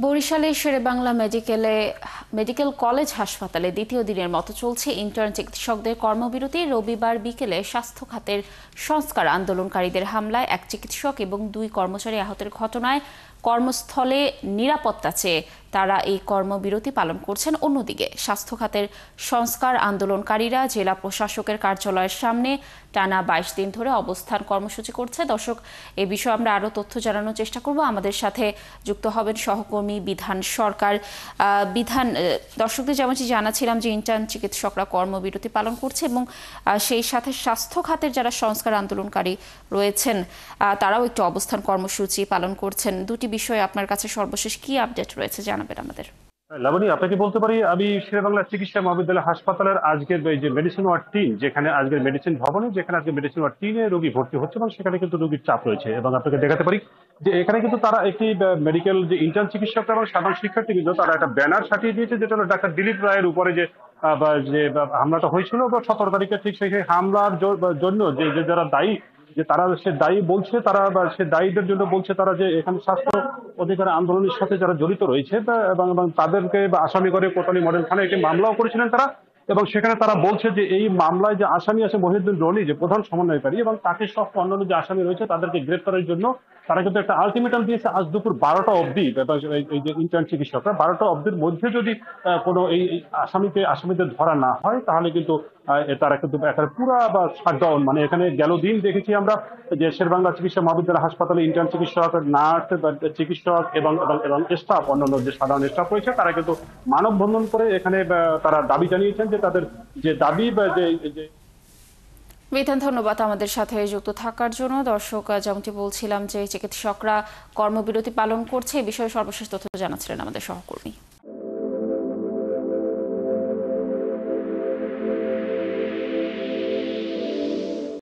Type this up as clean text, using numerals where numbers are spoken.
বরিশালের Sherebangla medical college হাসপাতালে দ্বিতীয় দিনের মতো চলছে ইন্টার্ন চিকিৎসকদের কর্মবিরতি। রবিবার বিকেলে স্বাস্থ্য খাতের সংস্কার আন্দোলনকারীদের হামলায় এক চিকিৎসক এবং 2 কর্মচারী আহতের ঘটনায় কর্মস্থলে নিরাপত্তা চেয়ে তারা এই কর্মবিরতি পালন করছেন। অন্যদিকে স্বাস্থ্য খাতের সংস্কার আন্দোলনকারীরা জেলা প্রশাসকের কার্যালয়ের সামনে টানা 22 দিন ধরে অবস্থান কর্মসূচি করছে। দর্শক, এ বিষয়ে আমরা আরও তথ্য জানানোর চেষ্টা করব। আমাদের সাথে যুক্ত হবেন সহকর্মী বিধান সরকার। বিধান, দর্শকদের যেমনটি জানাচ্ছিলাম যে ইন্টার্ন চিকিৎসকরা কর্মবিরতি পালন করছে এবং সেই সাথে স্বাস্থ্য খাতের যারা সংস্কার আন্দোলনকারী রয়েছেন তারাও একটি অবস্থান কর্মসূচি পালন করছেন। দুটি বিষয়ে আপনার কাছে সর্বশেষ কি আপডেট রয়েছে জানাবেন আমাদের। লাবণী, আপনাকে বলতে পারি আমি শেরেবাংলা চিকিৎসা মহাবিদ্যালয় হাসপাতালের আজকের যে মেডিসিন ওয়ার্ড 3, যেখানে আজকের মেডিসিন ভবনে যেখানে আজকে মেডিসিন ওয়ার্ড 3-এ রোগী ভর্তি হচ্ছে এবং সেখানে কিন্তু রোগীর চাপ রয়েছে। এবং আপনাকে দেখাতে পারি যে এখানে কিন্তু তারা একটি মেডিকেল যে ইন্টার্ন চিকিৎসকরা এবং সাধারণ শিক্ষার্থীবৃন্দ তারা একটা ব্যানার সাটিয়ে দিয়েছে, যেটা হলো ডাক্তার দিলীপ রায়ের উপরে যে হামলাটা হয়েছিল 17 তারিখে, ঠিক সেই হামলার জন্য যে যারা দায়ী, যে তারা সে দায়ী বলছে, তারা সে দায়ীদের জন্য বলছে তারা যে এখানে স্বাস্থ্য অধিকার আন্দোলনের সাথে যারা জড়িত রয়েছে এবং তাদেরকে আসামি করে কোতোয়ালি মডেল থানায় একটি মামলাও করেছিলেন তারা। এবং সেখানে তারা বলছে যে এই মামলায় যে আসামি আছে মহিউদ্দিন রনি, যে প্রধান সমন্বয়কারী, এবং তাকে সহ অন্যান্য যে আসামি রয়েছে তাদেরকে গ্রেফতারের জন্য তারা কিন্তু একটা আলটিমেটাম দিয়েছে আজ দুপুর 12টা অবধি। এই যে ইন্টার্ন চিকিৎসকরা 12টা অবধির মধ্যে যদি কোনো এই আসামিদের ধরা না হয় তাহলে কিন্তু তারা কিন্তু পুরা শাটডাউন, মানে এখানে গেল দিন দেখেছি আমরা যে শেরেবাংলা চিকিৎসা মহাবিদ্যালয় হাসপাতালে ইন্টার্ন চিকিৎসক, নার্স, চিকিৎসক এবং স্টাফ, অন্যান্য যে সাধারণ স্টাফ রয়েছে তারা কিন্তু মানববন্ধন করে এখানে তারা দাবি জানিয়েছেন যে তাদের যে দাবি যে বিধান, ধন্যবাদ আমাদের সাথে যুক্ত থাকার জন্য। দর্শক, যেমনটি বলছিলাম যে চিকিৎসকরা কর্মবিরতি পালন করছে, এই বিষয়ে সর্বশেষ তথ্য জানাচ্ছিলেন আমাদের সহকর্মী।